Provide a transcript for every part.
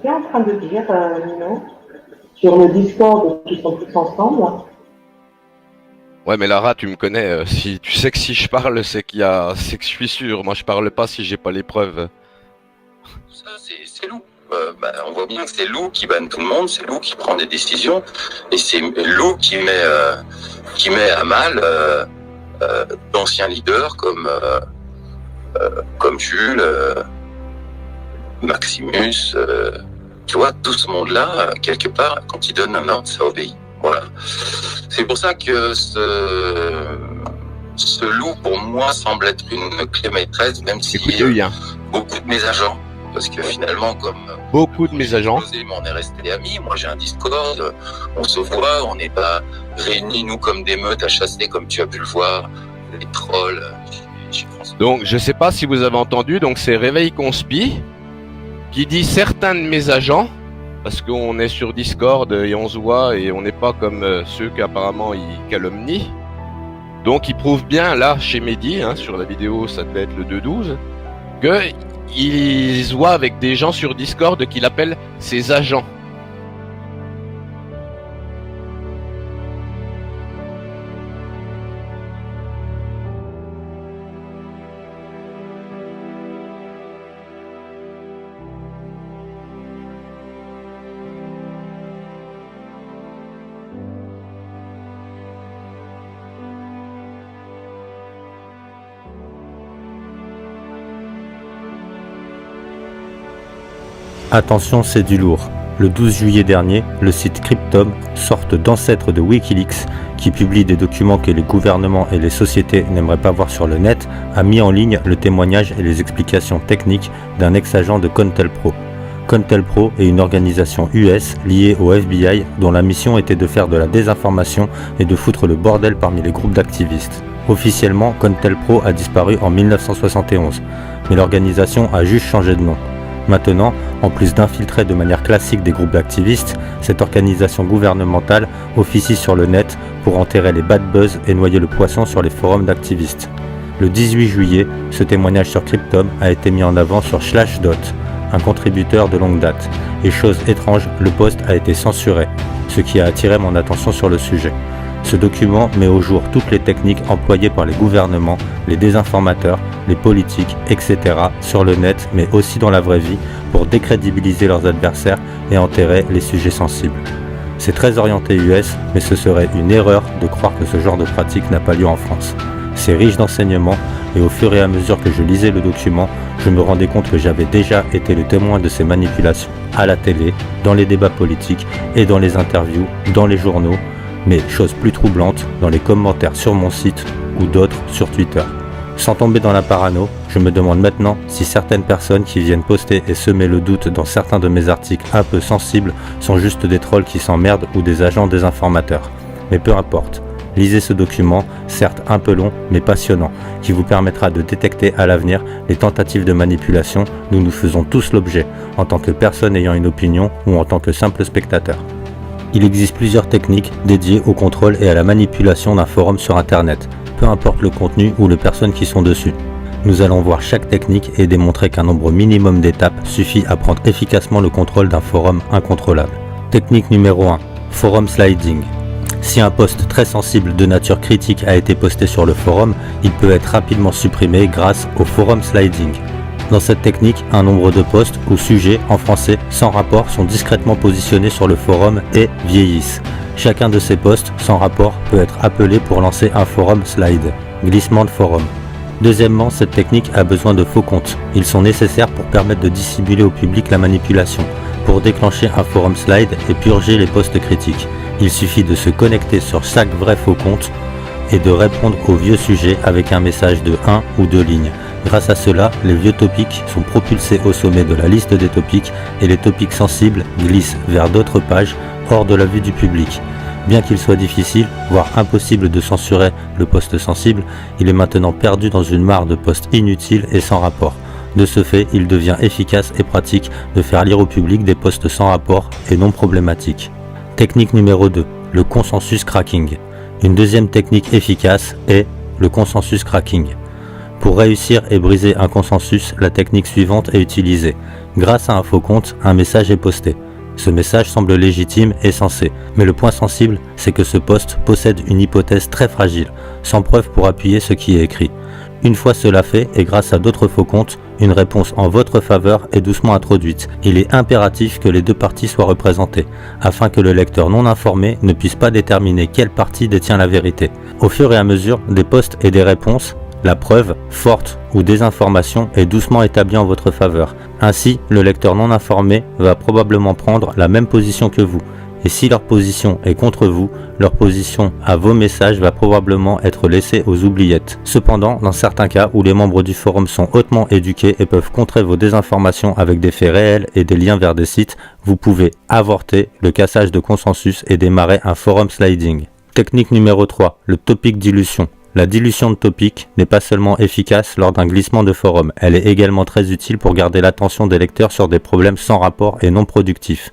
Tu es en train de dire, Nino, sur le Discord qui sont tous ensemble. Ouais, mais Lara, tu me connais. Si tu sais que si je parle, c'est que je suis sûr. Moi, je parle pas si j'ai pas les preuves. Ça, c'est Lou. On voit bien que c'est Lou qui banne tout le monde, c'est Lou qui prend des décisions, et c'est Lou qui met à mal d'anciens leaders comme Jules, Maximus, tu vois, tout ce monde-là, quelque part, quand il donne un ordre, ça obéit. Voilà. C'est pour ça que ce Lou, pour moi, semble être une clé maîtresse, même si Écoutez, beaucoup de mes agents, parce que finalement, comme beaucoup de mes agents, on est restés amis. Moi, j'ai un Discord, on se voit, on n'est pas réunis, nous, comme des meutes à chasser, comme tu as pu le voir, les trolls. Donc, je sais pas si vous avez entendu, donc c'est Réveil Conspi qui dit certains de mes agents, parce qu'on est sur Discord et on se voit et on n'est pas comme ceux qu'apparemment ils calomnient. Donc, il prouve bien, là, chez Mehdi, sur la vidéo, ça devait être le 2-12, que il se voit avec des gens sur Discord qu'il appelle ses agents. Attention, c'est du lourd. Le 12 juillet dernier, le site Cryptom, sorte d'ancêtre de Wikileaks, qui publie des documents que les gouvernements et les sociétés n'aimeraient pas voir sur le net, a mis en ligne le témoignage et les explications techniques d'un ex-agent de COINTELPRO. COINTELPRO est une organisation US liée au FBI dont la mission était de faire de la désinformation et de foutre le bordel parmi les groupes d'activistes. Officiellement, COINTELPRO a disparu en 1971, mais l'organisation a juste changé de nom. Maintenant, en plus d'infiltrer de manière classique des groupes d'activistes, cette organisation gouvernementale officie sur le net pour enterrer les bad buzz et noyer le poisson sur les forums d'activistes. Le 18 juillet, ce témoignage sur Cryptom a été mis en avant sur Slashdot, un contributeur de longue date, et chose étrange, le post a été censuré, ce qui a attiré mon attention sur le sujet. Ce document met au jour toutes les techniques employées par les gouvernements, les désinformateurs, les politiques, etc. sur le net, mais aussi dans la vraie vie, pour décrédibiliser leurs adversaires et enterrer les sujets sensibles. C'est très orienté US, mais ce serait une erreur de croire que ce genre de pratique n'a pas lieu en France. C'est riche d'enseignements, et au fur et à mesure que je lisais le document, je me rendais compte que j'avais déjà été le témoin de ces manipulations, à la télé, dans les débats politiques et dans les interviews, dans les journaux, mais chose plus troublante, dans les commentaires sur mon site ou d'autres sur Twitter. Sans tomber dans la parano, je me demande maintenant si certaines personnes qui viennent poster et semer le doute dans certains de mes articles un peu sensibles sont juste des trolls qui s'emmerdent ou des agents désinformateurs. Mais peu importe, lisez ce document, certes un peu long mais passionnant, qui vous permettra de détecter à l'avenir les tentatives de manipulation dont nous faisons tous l'objet, en tant que personne ayant une opinion ou en tant que simple spectateur. Il existe plusieurs techniques dédiées au contrôle et à la manipulation d'un forum sur Internet, peu importe le contenu ou les personnes qui sont dessus. Nous allons voir chaque technique et démontrer qu'un nombre minimum d'étapes suffit à prendre efficacement le contrôle d'un forum incontrôlable. Technique numéro 1. Forum sliding. Si un post très sensible de nature critique a été posté sur le forum, il peut être rapidement supprimé grâce au forum sliding. Dans cette technique, un nombre de posts ou sujets en français sans rapport sont discrètement positionnés sur le forum et vieillissent. Chacun de ces posts sans rapport peut être appelé pour lancer un forum slide, glissement de forum. Deuxièmement, cette technique a besoin de faux comptes. Ils sont nécessaires pour permettre de dissimuler au public la manipulation. Pour déclencher un forum slide et purger les posts critiques, il suffit de se connecter sur chaque vrai faux compte et de répondre au vieux sujet avec un message de 1 ou 2 lignes. Grâce à cela, les vieux topics sont propulsés au sommet de la liste des topics et les topics sensibles glissent vers d'autres pages hors de la vue du public. Bien qu'il soit difficile, voire impossible de censurer le post sensible, il est maintenant perdu dans une mare de posts inutiles et sans rapport. De ce fait, il devient efficace et pratique de faire lire au public des posts sans rapport et non problématiques. Technique numéro 2, le consensus cracking. Une deuxième technique efficace est le consensus cracking. Pour réussir et briser un consensus, la technique suivante est utilisée. Grâce à un faux compte, un message est posté. Ce message semble légitime et sensé, mais le point sensible, c'est que ce post possède une hypothèse très fragile, sans preuve pour appuyer ce qui est écrit. Une fois cela fait, et grâce à d'autres faux comptes, une réponse en votre faveur est doucement introduite. Il est impératif que les deux parties soient représentées, afin que le lecteur non informé ne puisse pas déterminer quelle partie détient la vérité. Au fur et à mesure des posts et des réponses, la preuve, forte ou désinformation, est doucement établie en votre faveur. Ainsi, le lecteur non informé va probablement prendre la même position que vous. Et si leur position est contre vous, leur position à vos messages va probablement être laissée aux oubliettes. Cependant, dans certains cas où les membres du forum sont hautement éduqués et peuvent contrer vos désinformations avec des faits réels et des liens vers des sites, vous pouvez avorter le cassage de consensus et démarrer un forum sliding. Technique numéro 3, le topic dilution. La dilution de topic n'est pas seulement efficace lors d'un glissement de forum, elle est également très utile pour garder l'attention des lecteurs sur des problèmes sans rapport et non productifs.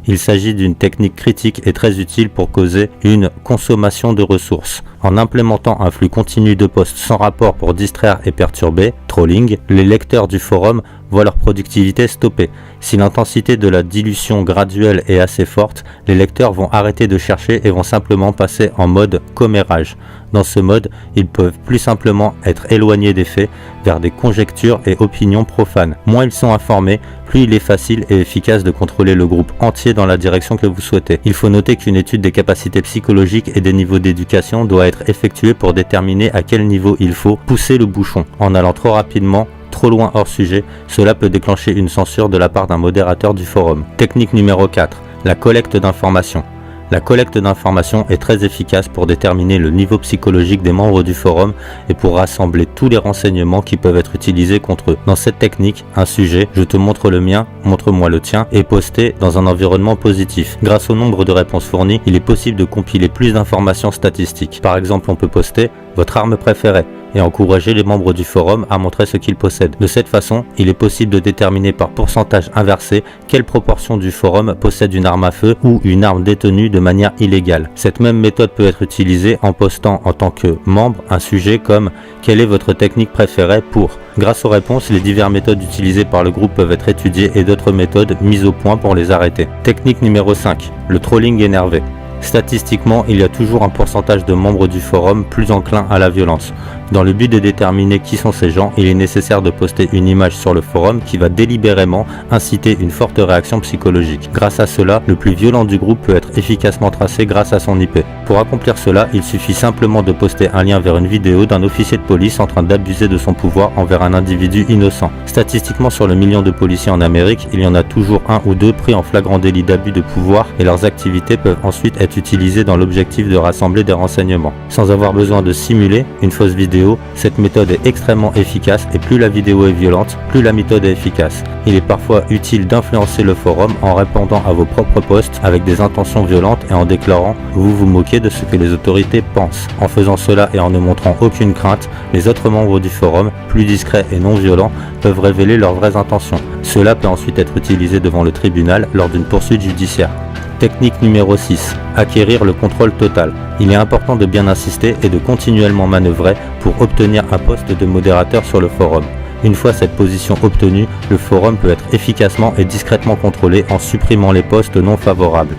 Il s'agit d'une technique critique et très utile pour causer une consommation de ressources. En implémentant un flux continu de posts sans rapport pour distraire et perturber, trolling, les lecteurs du forum voient leur productivité stopper. Si l'intensité de la dilution graduelle est assez forte, les lecteurs vont arrêter de chercher et vont simplement passer en mode commérage. Dans ce mode, ils peuvent plus simplement être éloignés des faits vers des conjectures et opinions profanes. Moins ils sont informés, plus il est facile et efficace de contrôler le groupe entier dans la direction que vous souhaitez. Il faut noter qu'une étude des capacités psychologiques et des niveaux d'éducation doit être effectuée pour déterminer à quel niveau il faut pousser le bouchon. En allant trop rapidement, trop loin hors sujet, cela peut déclencher une censure de la part d'un modérateur du forum. Technique numéro 4, la collecte d'informations. La collecte d'informations est très efficace pour déterminer le niveau psychologique des membres du forum et pour rassembler tous les renseignements qui peuvent être utilisés contre eux. Dans cette technique, un sujet, je te montre le mien, montre-moi le tien, est posté dans un environnement positif. Grâce au nombre de réponses fournies, il est possible de compiler plus d'informations statistiques. Par exemple, on peut poster votre arme préférée et encourager les membres du forum à montrer ce qu'ils possèdent. De cette façon, il est possible de déterminer par pourcentage inversé quelle proportion du forum possède une arme à feu ou une arme détenue de manière illégale. Cette même méthode peut être utilisée en postant en tant que membre un sujet comme « Quelle est votre technique préférée pour ?» Grâce aux réponses, les diverses méthodes utilisées par le groupe peuvent être étudiées et d'autres méthodes mises au point pour les arrêter. Technique numéro 5, le trolling énervé. Statistiquement, il y a toujours un pourcentage de membres du forum plus enclins à la violence. Dans le but de déterminer qui sont ces gens, il est nécessaire de poster une image sur le forum qui va délibérément inciter une forte réaction psychologique. Grâce à cela, le plus violent du groupe peut être efficacement tracé grâce à son IP. Pour accomplir cela, il suffit simplement de poster un lien vers une vidéo d'un officier de police en train d'abuser de son pouvoir envers un individu innocent. Statistiquement, sur le million de policiers en Amérique, il y en a toujours un ou deux pris en flagrant délit d'abus de pouvoir et leurs activités peuvent ensuite être utilisées dans l'objectif de rassembler des renseignements. Sans avoir besoin de simuler une fausse vidéo, cette méthode est extrêmement efficace et plus la vidéo est violente, plus la méthode est efficace. Il est parfois utile d'influencer le forum en répondant à vos propres posts avec des intentions violentes et en déclarant « vous vous moquez de ce que les autorités pensent ». En faisant cela et en ne montrant aucune crainte, les autres membres du forum, plus discrets et non violents, peuvent révéler leurs vraies intentions. Cela peut ensuite être utilisé devant le tribunal lors d'une poursuite judiciaire. Technique numéro 6. Acquérir le contrôle total. Il est important de bien insister et de continuellement manœuvrer pour obtenir un poste de modérateur sur le forum. Une fois cette position obtenue, le forum peut être efficacement et discrètement contrôlé en supprimant les postes non favorables.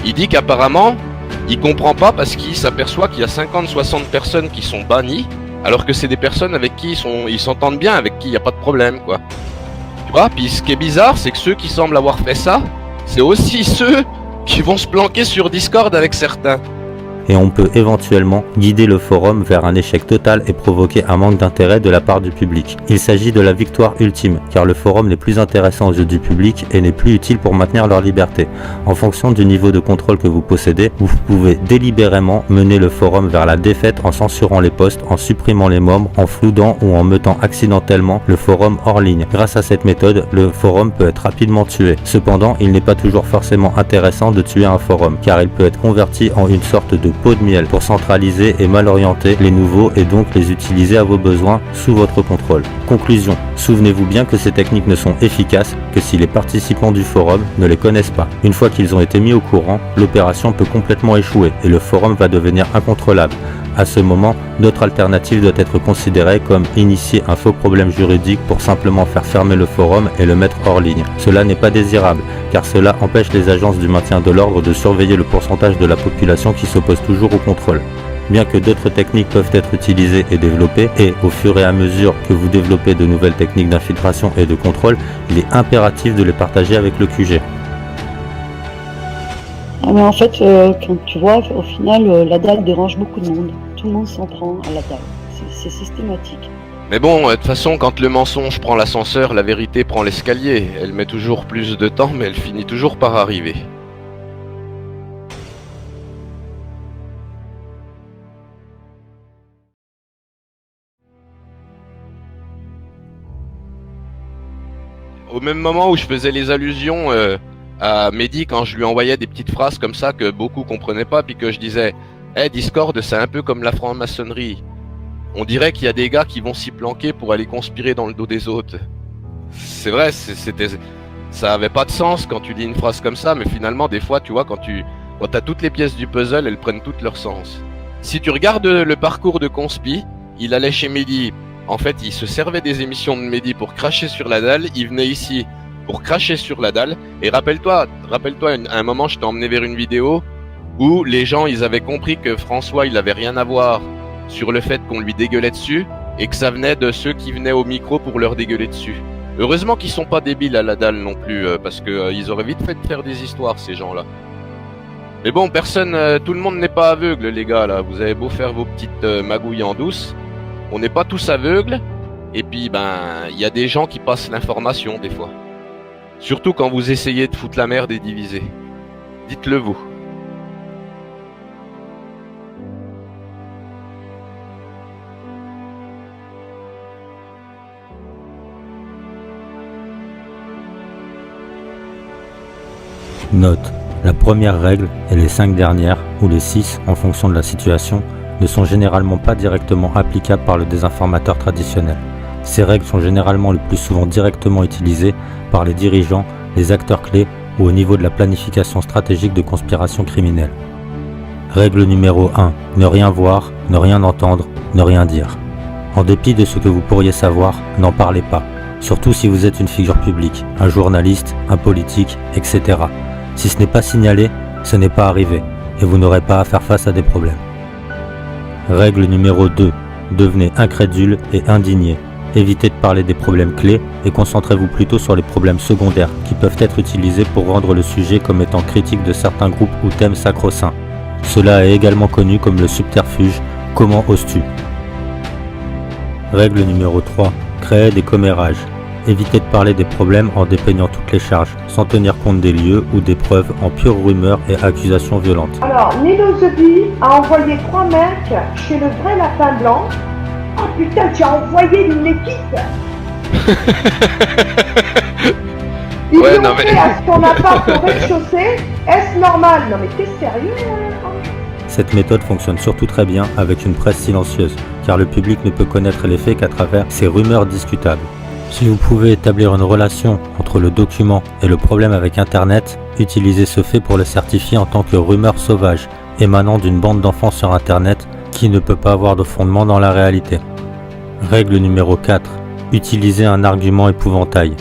Il dit qu'apparemment, il comprend pas parce qu'il s'aperçoit qu'il y a 50-60 personnes qui sont bannies, alors que c'est des personnes avec qui ils s'entendent bien, avec qui il n'y a pas de problème, quoi. Tu vois, puis ce qui est bizarre, c'est que ceux qui semblent avoir fait ça, c'est aussi ceux qui vont se planquer sur Discord avec certains. Et on peut éventuellement guider le forum vers un échec total et provoquer un manque d'intérêt de la part du public. Il s'agit de la victoire ultime, car le forum n'est plus intéressant aux yeux du public et n'est plus utile pour maintenir leur liberté. En fonction du niveau de contrôle que vous possédez, vous pouvez délibérément mener le forum vers la défaite en censurant les posts, en supprimant les membres, en floudant ou en mettant accidentellement le forum hors ligne. Grâce à cette méthode, le forum peut être rapidement tué. Cependant, il n'est pas toujours forcément intéressant de tuer un forum, car il peut être converti en une sorte de pot de miel pour centraliser et mal orienter les nouveaux et donc les utiliser à vos besoins sous votre contrôle. Conclusion. Souvenez-vous bien que ces techniques ne sont efficaces que si les participants du forum ne les connaissent pas. Une fois qu'ils ont été mis au courant, l'opération peut complètement échouer et le forum va devenir incontrôlable. À ce moment, d'autres alternatives doivent être considérées comme initier un faux problème juridique pour simplement faire fermer le forum et le mettre hors ligne. Cela n'est pas désirable, car cela empêche les agences du maintien de l'ordre de surveiller le pourcentage de la population qui s'oppose toujours au contrôle. Bien que d'autres techniques peuvent être utilisées et développées, et au fur et à mesure que vous développez de nouvelles techniques d'infiltration et de contrôle, il est impératif de les partager avec le QG. Mais en fait, comme tu vois, au final, la dalle dérange beaucoup de monde. Tout le monde s'en prend à la dalle. C'est systématique. Mais bon, de toute façon, quand le mensonge prend l'ascenseur, la vérité prend l'escalier. Elle met toujours plus de temps, mais elle finit toujours par arriver. Au même moment où je faisais les allusions à Mehdi quand je lui envoyais des petites phrases comme ça que beaucoup comprenaient pas, puis que je disais hey, Discord c'est un peu comme la franc-maçonnerie. On dirait qu'il y a des gars qui vont s'y planquer pour aller conspirer dans le dos des autres. C'est vrai, ça avait pas de sens quand tu dis une phrase comme ça, mais finalement des fois tu vois quand t'as toutes les pièces du puzzle, elles prennent toutes leur sens. Si tu regardes le parcours de Conspi, il allait chez Mehdi. En fait, il se servait des émissions de Mehdi pour cracher sur la dalle, il venait ici pour cracher sur la dalle, et rappelle-toi, à un moment, je t'ai emmené vers une vidéo où les gens, ils avaient compris que François, il avait rien à voir sur le fait qu'on lui dégueulait dessus, et que ça venait de ceux qui venaient au micro pour leur dégueuler dessus. Heureusement qu'ils sont pas débiles à la dalle non plus, parce que ils auraient vite fait de faire des histoires, ces gens-là. Mais bon, tout le monde n'est pas aveugle, les gars, là. Vous avez beau faire vos petites magouilles en douce, on n'est pas tous aveugles, et puis il y a des gens qui passent l'information des fois. Surtout quand vous essayez de foutre la merde et diviser. Dites-le vous. Note, la première règle et les 5 dernières, ou les 6 en fonction de la situation, ne sont généralement pas directement applicables par le désinformateur traditionnel. Ces règles sont généralement le plus souvent directement utilisées par les dirigeants, les acteurs clés ou au niveau de la planification stratégique de conspiration criminelle. Règle numéro 1. Ne rien voir, ne rien entendre, ne rien dire. En dépit de ce que vous pourriez savoir, n'en parlez pas. Surtout si vous êtes une figure publique, un journaliste, un politique, etc. Si ce n'est pas signalé, ce n'est pas arrivé, et vous n'aurez pas à faire face à des problèmes. Règle numéro 2. Devenez incrédule et indigné. Évitez de parler des problèmes clés et concentrez-vous plutôt sur les problèmes secondaires qui peuvent être utilisés pour rendre le sujet comme étant critique de certains groupes ou thèmes sacro-saints. Cela est également connu comme le subterfuge « Comment oses-tu ». Règle numéro 3. Créez des commérages. Évitez de parler des problèmes en dépeignant toutes les charges, sans tenir compte des lieux ou des preuves en pure rumeur et accusations violentes. Alors, Nino The a envoyé 3 mecs chez le vrai lapin blanc. Oh putain, tu as envoyé une équipe. Ils Ouais, ont non, fait mais- à son appart au rez-de-chaussée. Est-ce normal? Non mais t'es sérieux hein? Cette méthode fonctionne surtout très bien avec une presse silencieuse, car le public ne peut connaître les faits qu'à travers ces rumeurs discutables. Si vous pouvez établir une relation entre le document et le problème avec Internet, utilisez ce fait pour le certifier en tant que rumeur sauvage, émanant d'une bande d'enfants sur Internet qui ne peut pas avoir de fondement dans la réalité. Règle numéro 4. Utilisez un argument épouvantail.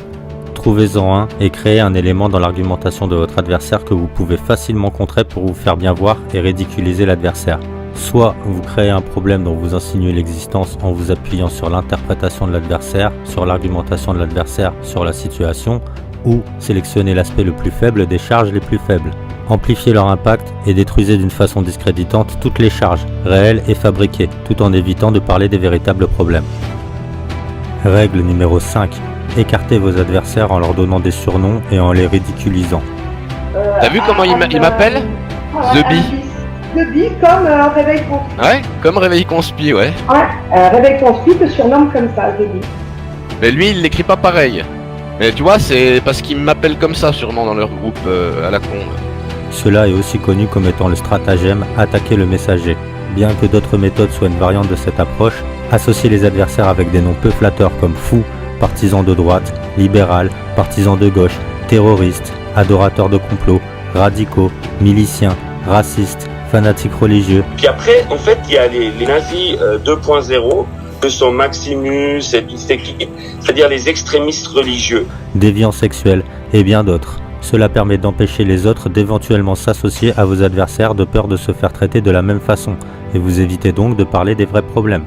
Trouvez-en un et créez un élément dans l'argumentation de votre adversaire que vous pouvez facilement contrer pour vous faire bien voir et ridiculiser l'adversaire. Soit vous créez un problème dont vous insinuez l'existence en vous appuyant sur l'interprétation de l'adversaire, sur l'argumentation de l'adversaire, sur la situation, ou sélectionnez l'aspect le plus faible des charges les plus faibles. Amplifiez leur impact et détruisez d'une façon discréditante toutes les charges, réelles et fabriquées, tout en évitant de parler des véritables problèmes. Règle numéro 5. Écartez vos adversaires en leur donnant des surnoms et en les ridiculisant. T'as vu comment il m'appelle The Bee. The Bee comme Réveil Conspi. Ouais, comme Réveil Conspi, ouais. Ouais, Réveil Conspi te surnomme comme ça, The Bee. Mais lui, il l'écrit pas pareil. Mais tu vois, c'est parce qu'il m'appelle comme ça sûrement dans leur groupe à la con. Cela est aussi connu comme étant le stratagème « attaquer le messager ». Bien que d'autres méthodes soient une variante de cette approche, associer les adversaires avec des noms peu flatteurs comme fou, partisans de droite, libéral, partisans de gauche, terroristes, adorateurs de complot, radicaux, miliciens, racistes, Fanatiques religieux. Puis après, en fait, il y a les nazis 2.0, que sont Maximus et toute cette équipe, c'est-à-dire les extrémistes religieux. Déviants sexuels et bien d'autres. Cela permet d'empêcher les autres d'éventuellement s'associer à vos adversaires de peur de se faire traiter de la même façon, et vous évitez donc de parler des vrais problèmes.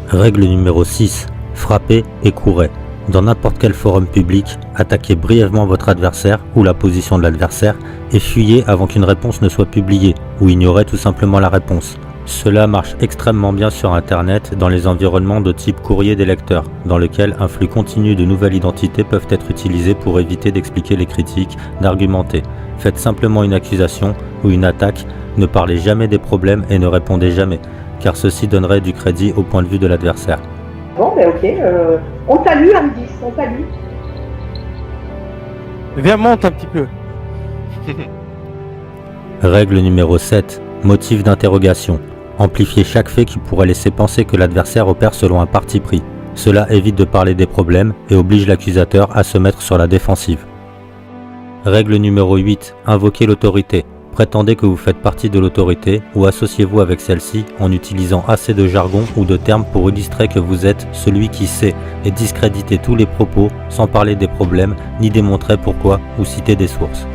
Règle numéro 6. Frappez et courez. Dans n'importe quel forum public, attaquez brièvement votre adversaire ou la position de l'adversaire et fuyez avant qu'une réponse ne soit publiée, ou ignorez tout simplement la réponse. Cela marche extrêmement bien sur Internet dans les environnements de type courrier des lecteurs, dans lequel un flux continu de nouvelles identités peuvent être utilisées pour éviter d'expliquer les critiques, d'argumenter. Faites simplement une accusation ou une attaque, ne parlez jamais des problèmes et ne répondez jamais, car ceci donnerait du crédit au point de vue de l'adversaire. Bon, ben ok, on t'a lu, Andy, on t'a lu. Viens, monte un petit peu. Règle numéro 7. Motif d'interrogation. Amplifiez chaque fait qui pourrait laisser penser que l'adversaire opère selon un parti pris. Cela évite de parler des problèmes et oblige l'accusateur à se mettre sur la défensive. Règle numéro 8. Invoquez l'autorité. Prétendez que vous faites partie de l'autorité ou associez-vous avec celle-ci en utilisant assez de jargon ou de termes pour illustrer que vous êtes celui qui sait et discréditer tous les propos sans parler des problèmes ni démontrer pourquoi ou citer des sources.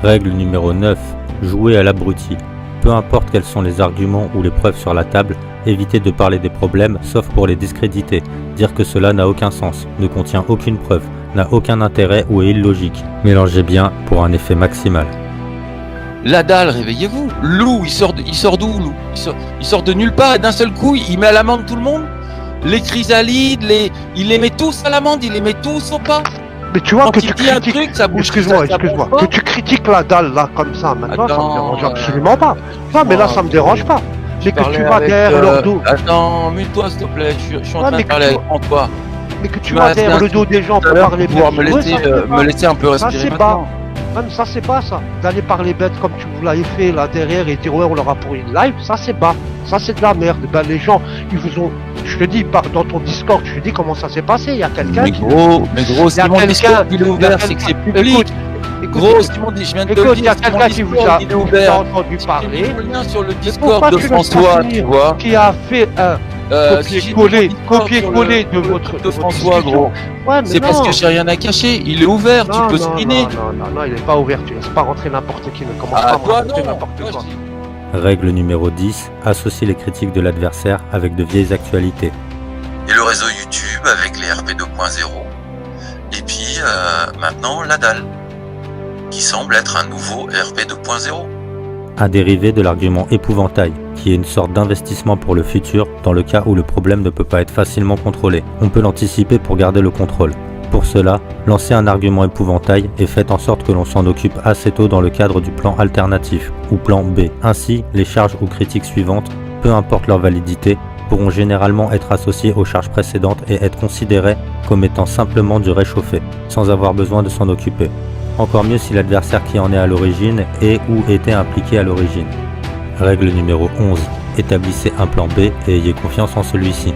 Règle numéro 9. Jouez à l'abruti. Peu importe quels sont les arguments ou les preuves sur la table, évitez de parler des problèmes sauf pour les discréditer. Dire que cela n'a aucun sens, ne contient aucune preuve, n'a aucun intérêt ou est illogique. Mélangez bien pour un effet maximal. La dalle, réveillez-vous. Lou, il sort d'où, Lou? Il sort de nulle part et d'un seul coup, il met à l'amende tout le monde. Les chrysalides, il les met tous à l'amende, il les met tous au pas. Mais tu vois Quand que il tu dit un critiques... truc, ça bouge. Excuse-moi. ça bouge pas. Que tu critiques la dalle là comme ça, maintenant, ça me dérange Attends, absolument pas. Non, mais là, ça me dérange pas. Mais que tu vas derrière leur dos. Attends, mute-toi s'il te plaît, je suis en Ouais, train mais de parler que avec toi. Mais que tu Tu vas m'as derrière le dos des gens pour parler pouvoir bête. me laisser un peu Ça, respirer c'est pas. maintenant. Même ça, c'est pas ça. D'aller parler bête comme tu vous l'avez fait là derrière et dire ouais, on leur a pour une live, ça c'est bas. Ça c'est de la merde. Ben les gens, ils vous ont. Je te dis, dans ton Discord, je te dis comment ça s'est passé. Il y a quelqu'un Mais qui. gros, Il y si a mon quelqu'un- Discord il est il y a ouvert, c'est que c'est public. Gros, Simon, je viens de te le Écoute, il y dire, a si mon quelqu'un qui vous Discord, a il est ouvert. entendu parler, J'ai mis le lien sur le pourquoi Discord de tu laisses pas François, tu finir vois. qui a fait un Si j'ai mis copier-coller mon Discord sur de le- votre de François, discussion. gros. Ouais, mais C'est parce non. que j'ai rien à cacher. Il est ouvert, tu Non, peux non, screener. non, il est pas ouvert. Tu laisses pas rentrer n'importe qui. Ne commence pas Ah, à me toi raconter non. n'importe Toi, quoi. je dis- Règle numéro 10. Associez les critiques de l'adversaire avec de vieilles actualités. Et le réseau YouTube avec les RP 2.0. Et puis maintenant la dalle, qui semble être un nouveau RP 2.0. Un dérivé de l'argument épouvantail, qui est une sorte d'investissement pour le futur dans le cas où le problème ne peut pas être facilement contrôlé. On peut l'anticiper pour garder le contrôle. Pour cela, lancez un argument épouvantail et faites en sorte que l'on s'en occupe assez tôt dans le cadre du plan alternatif, ou plan B. Ainsi, les charges ou critiques suivantes, peu importe leur validité, pourront généralement être associées aux charges précédentes et être considérées comme étant simplement du réchauffé, sans avoir besoin de s'en occuper. Encore mieux si l'adversaire qui en est à l'origine est ou était impliqué à l'origine. Règle numéro 11. Établissez un plan B et ayez confiance en celui-ci.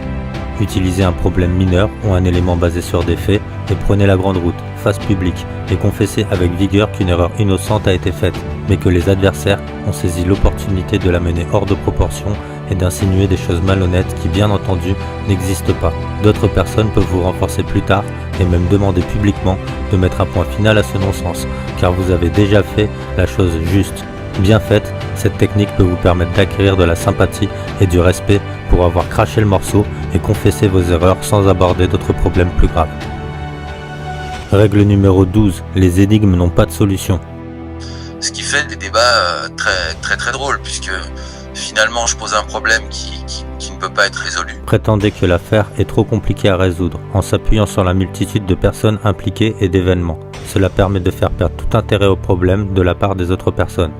Utilisez un problème mineur ou un élément basé sur des faits et prenez la grande route, face publique, et confessez avec vigueur qu'une erreur innocente a été faite, mais que les adversaires ont saisi l'opportunité de la mener hors de proportion et d'insinuer des choses malhonnêtes qui, bien entendu, n'existent pas. D'autres personnes peuvent vous renforcer plus tard et même demander publiquement de mettre un point final à ce non-sens, car vous avez déjà fait la chose juste. Bien faite, cette technique peut vous permettre d'acquérir de la sympathie et du respect pour avoir craché le morceau et confesser vos erreurs sans aborder d'autres problèmes plus graves. Règle numéro 12. Les énigmes n'ont pas de solution. Ce qui fait des débats très drôles, puisque finalement je pose un problème qui ne peut pas être résolu. Prétendez que l'affaire est trop compliquée à résoudre en s'appuyant sur la multitude de personnes impliquées et d'événements. Cela permet de faire perdre tout intérêt au problème de la part des autres personnes.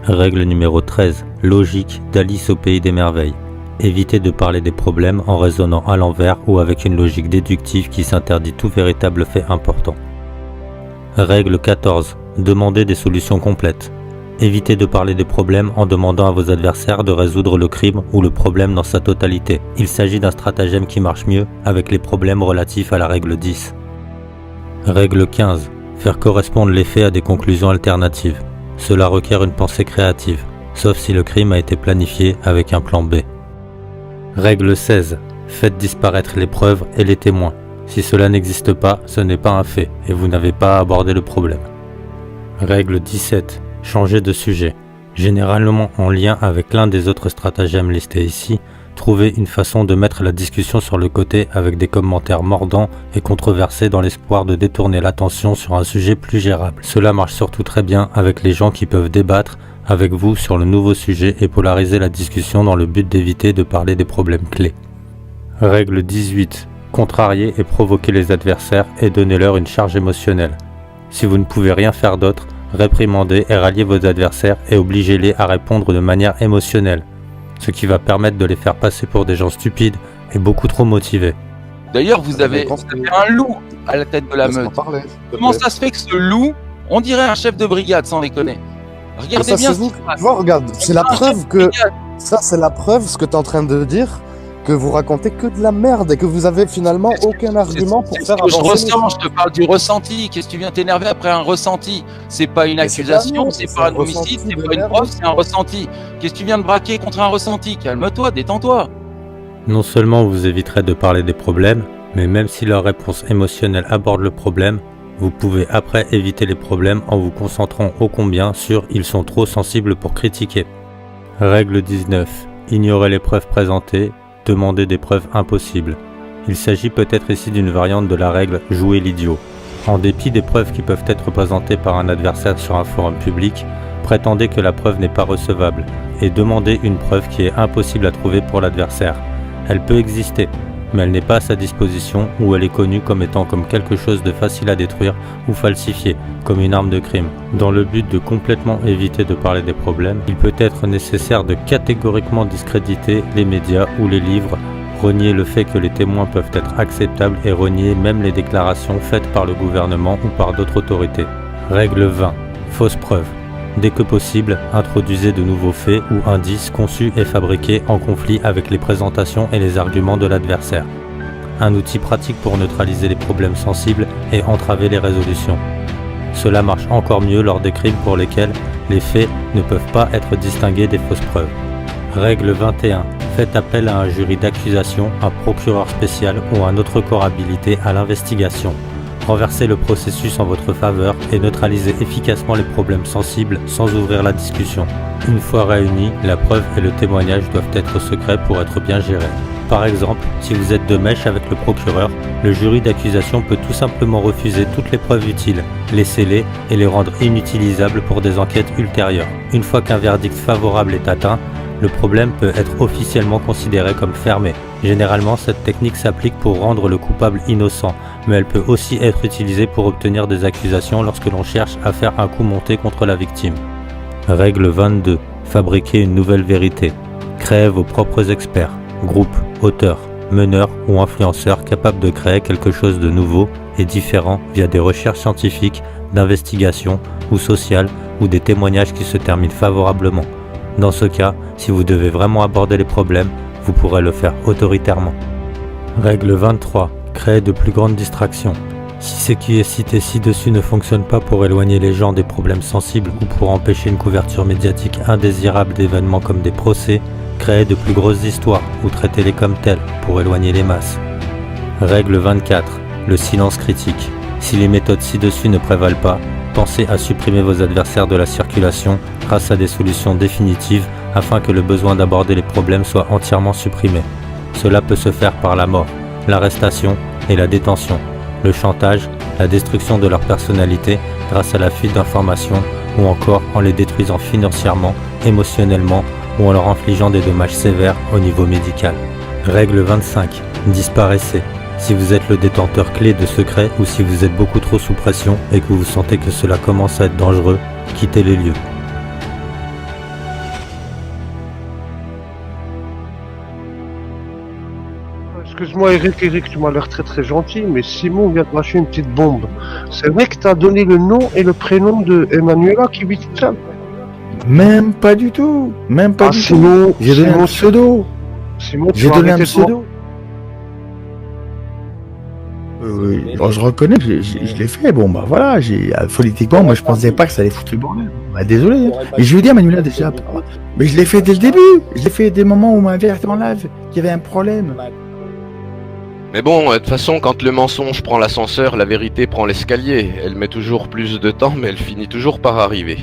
Règle numéro 13. Logique d'Alice au pays des merveilles. Évitez de parler des problèmes en raisonnant à l'envers ou avec une logique déductive qui s'interdit tout véritable fait important. Règle 14. Demandez des solutions complètes. Évitez de parler des problèmes en demandant à vos adversaires de résoudre le crime ou le problème dans sa totalité. Il s'agit d'un stratagème qui marche mieux avec les problèmes relatifs à la règle 10. Règle 15. Faire correspondre les faits à des conclusions alternatives. Cela requiert une pensée créative. sauf si le crime a été planifié avec un plan B. Règle 16. Faites disparaître les preuves et les témoins. Si cela n'existe pas, ce n'est pas un fait et vous n'avez pas à aborder le problème. Règle 17. Changez de sujet. Généralement en lien avec l'un des autres stratagèmes listés ici, trouvez une façon de mettre la discussion sur le côté avec des commentaires mordants et controversés dans l'espoir de détourner l'attention sur un sujet plus gérable. Cela marche surtout très bien avec les gens qui peuvent débattre avec vous sur le nouveau sujet et polariser la discussion dans le but d'éviter de parler des problèmes clés. Règle 18. Contrarier et provoquer les adversaires et donnez-leur une charge émotionnelle. Si vous ne pouvez rien faire d'autre, réprimandez et ralliez vos adversaires et obligez-les à répondre de manière émotionnelle, ce qui va permettre de les faire passer pour des gens stupides et beaucoup trop motivés. D'ailleurs, vous avez un loup à la tête de la meute. Comment ça se fait que ce loup, on dirait un chef de brigade, sans déconner. Regardez bien ce qui se passe. Tu vois, regarde, c'est la preuve que... Ça, c'est la preuve, ce que tu es en train de dire, que vous racontez que de la merde et que vous avez finalement aucun argument pour faire avancer. Je te parle du ressenti. Qu'est-ce que tu viens t'énerver après un ressenti? C'est pas une accusation, c'est pas un homicide, c'est pas une preuve, c'est un ressenti. Qu'est-ce que tu viens de braquer contre un ressenti? Calme-toi, détends-toi. Non seulement vous éviterez de parler des problèmes, mais même si leur réponse émotionnelle aborde le problème, vous pouvez après éviter les problèmes en vous concentrant ô combien sur « ils sont trop sensibles pour critiquer ». Règle 19. Ignorez les preuves présentées, demandez des preuves impossibles. Il s'agit peut-être ici d'une variante de la règle « jouer l'idiot ». En dépit des preuves qui peuvent être présentées par un adversaire sur un forum public, prétendez que la preuve n'est pas recevable et demandez une preuve qui est impossible à trouver pour l'adversaire. Elle peut exister, mais elle n'est pas à sa disposition ou elle est connue comme étant comme quelque chose de facile à détruire ou falsifier, comme une arme de crime. Dans le but de complètement éviter de parler des problèmes, il peut être nécessaire de catégoriquement discréditer les médias ou les livres, renier le fait que les témoins peuvent être acceptables et renier même les déclarations faites par le gouvernement ou par d'autres autorités. Règle 20. Fausses preuves. Dès que possible, introduisez de nouveaux faits ou indices conçus et fabriqués en conflit avec les présentations et les arguments de l'adversaire. Un outil pratique pour neutraliser les problèmes sensibles et entraver les résolutions. Cela marche encore mieux lors des crimes pour lesquels les faits ne peuvent pas être distingués des fausses preuves. Règle 21. Faites appel à un jury d'accusation, un procureur spécial ou un autre corps habilité à l'investigation. Renversez le processus en votre faveur et neutralisez efficacement les problèmes sensibles sans ouvrir la discussion. Une fois réunis, la preuve et le témoignage doivent être secrets pour être bien gérés. Par exemple, si vous êtes de mèche avec le procureur, le jury d'accusation peut tout simplement refuser toutes les preuves utiles, les sceller et les rendre inutilisables pour des enquêtes ultérieures. Une fois qu'un verdict favorable est atteint, le problème peut être officiellement considéré comme fermé. Généralement, cette technique s'applique pour rendre le coupable innocent, mais elle peut aussi être utilisée pour obtenir des accusations lorsque l'on cherche à faire un coup monté contre la victime. Règle 22. Fabriquez une nouvelle vérité. Créez vos propres experts, groupes, auteurs, meneurs ou influenceurs capables de créer quelque chose de nouveau et différent via des recherches scientifiques, d'investigation ou sociales ou des témoignages qui se terminent favorablement. Dans ce cas, si vous devez vraiment aborder les problèmes, vous pourrez le faire autoritairement. Règle 23. Créer de plus grandes distractions. Si ce qui est cité ci-dessus ne fonctionne pas pour éloigner les gens des problèmes sensibles ou pour empêcher une couverture médiatique indésirable d'événements comme des procès, créez de plus grosses histoires ou traitez-les comme telles pour éloigner les masses. Règle 24. Le silence critique. Si les méthodes ci-dessus ne prévalent pas, pensez à supprimer vos adversaires de la circulation grâce à des solutions définitives afin que le besoin d'aborder les problèmes soit entièrement supprimé. Cela peut se faire par la mort, l'arrestation et la détention, le chantage, la destruction de leur personnalité grâce à la fuite d'informations ou encore en les détruisant financièrement, émotionnellement ou en leur infligeant des dommages sévères au niveau médical. Règle 25. Disparaissez. Si vous êtes le détenteur clé de secrets ou si vous êtes beaucoup trop sous pression et que vous sentez que cela commence à être dangereux, quittez les lieux. Excuse-moi Eric, tu m'as l'air très très gentil, mais Simon vient de lâcher une petite bombe. C'est vrai que t'as donné le nom et le prénom de Emmanuela qui vit toute seule? Même pas du tout, même pas du Simon, tout. J'ai donné un pseudo. Simon, J'ai donné un pseudo. Je reconnais que je l'ai fait. Bon, bah voilà, politiquement, moi je pensais pas que ça allait foutre le bordel. Bah désolé. Hein. Mais je veux dire, Manuela, déjà, mais je l'ai fait dès le début. Je l'ai fait des moments où on m'a averti en live qu'il y avait un problème. Mais bon, de toute façon, quand le mensonge prend l'ascenseur, la vérité prend l'escalier. Elle met toujours plus de temps, mais elle finit toujours par arriver.